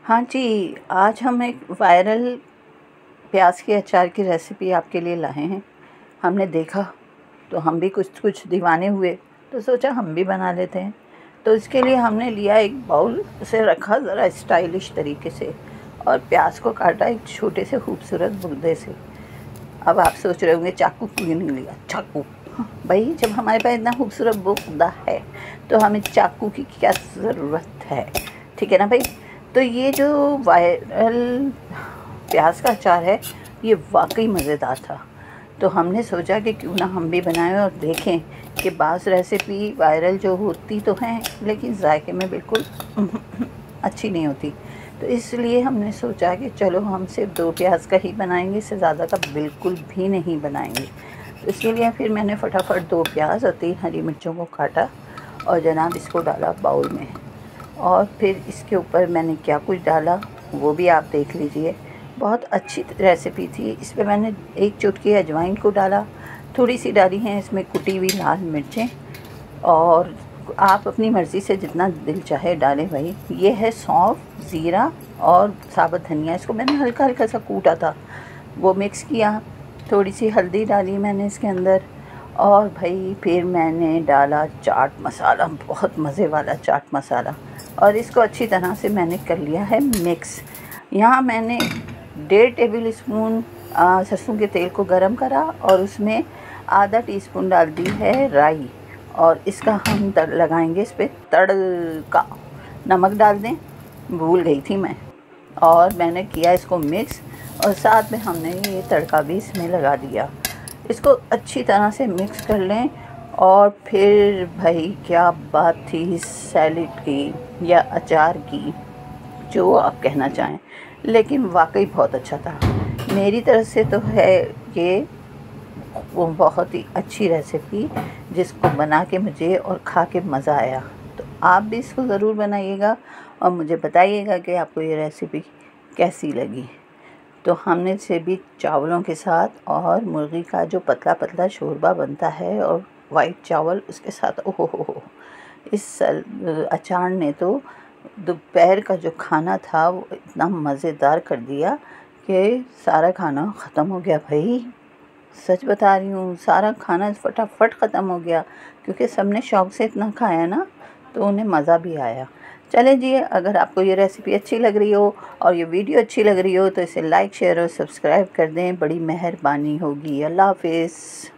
हाँ जी, आज हम एक वायरल प्याज के अचार की रेसिपी आपके लिए लाए हैं। हमने देखा तो हम भी कुछ कुछ दीवाने हुए, तो सोचा हम भी बना लेते हैं। तो इसके लिए हमने लिया एक बाउल, उसे रखा ज़रा स्टाइलिश तरीके से और प्याज को काटा एक छोटे से खूबसूरत बुर्दे से। अब आप सोच रहे होंगे चाकू क्यों नहीं लिया? चाकू भाई, जब हमारे पास इतना खूबसूरत बुर्दा है तो हमें चाकू की क्या ज़रूरत है? ठीक है ना भाई। तो ये जो वायरल प्याज का अचार है, ये वाकई मज़ेदार था। तो हमने सोचा कि क्यों ना हम भी बनाएं और देखें कि बाज़ रेसिपी वायरल जो होती तो हैं लेकिन जायके में बिल्कुल अच्छी नहीं होती। तो इसलिए हमने सोचा कि चलो हम सिर्फ 2 प्याज का ही बनाएंगे, इससे ज़्यादा का बिल्कुल भी नहीं बनाएंगे। तो इसके लिए फिर मैंने फटाफट 2 प्याज और 3 हरी मिर्चों को काटा और जनाब इसको डाला बाउल में। और फिर इसके ऊपर मैंने क्या कुछ डाला वो भी आप देख लीजिए। बहुत अच्छी रेसिपी थी। इस पर मैंने 1 चुटकी अजवाइन को डाला, थोड़ी सी डाली हैं इसमें कुटी हुई लाल मिर्चें, और आप अपनी मर्ज़ी से जितना दिल चाहे डालें भाई। ये है सौंफ, ज़ीरा और साबुत धनिया, इसको मैंने हल्का हल्का सा कूटा था, वो मिक्स किया। थोड़ी सी हल्दी डाली मैंने इसके अंदर, और भाई फिर मैंने डाला चाट मसाला, बहुत मज़े वाला चाट मसाला, और इसको अच्छी तरह से मैंने कर लिया है मिक्स। यहाँ मैंने 1.5 टेबल स्पून सरसों के तेल को गरम करा और उसमें आधा टीस्पून डाल दी है राई, और इसका हम लगाएंगे इस पर तड़का। नमक डाल दें, भूल गई थी मैं, और मैंने किया इसको मिक्स, और साथ में हमने ये तड़का भी इसमें लगा दिया। इसको अच्छी तरह से मिक्स कर लें। और फिर भाई क्या बात थी इस सैलेड की या अचार की, जो आप कहना चाहें, लेकिन वाकई बहुत अच्छा था। मेरी तरफ से तो है ये वो बहुत ही अच्छी रेसिपी, जिसको बना के मुझे और खा के मज़ा आया। तो आप भी इसको ज़रूर बनाइएगा और मुझे बताइएगा कि आपको ये रेसिपी कैसी लगी। तो हमने इसे भी चावलों के साथ, और मुर्गी का जो पतला पतला शोरबा बनता है और वाइट चावल उसके साथ, ओहो हो, इस अचार ने तो दोपहर का जो खाना था वो इतना मज़ेदार कर दिया कि सारा खाना ख़त्म हो गया भाई। सच बता रही हूँ, सारा खाना फटाफट ख़त्म हो गया, क्योंकि सबने शौक़ से इतना खाया ना, तो उन्हें मज़ा भी आया। चलें जी, अगर आपको ये रेसिपी अच्छी लग रही हो और ये वीडियो अच्छी लग रही हो तो इसे लाइक, शेयर और सब्सक्राइब कर दें, बड़ी मेहरबानी होगी। अल्लाह हाफ़िज़।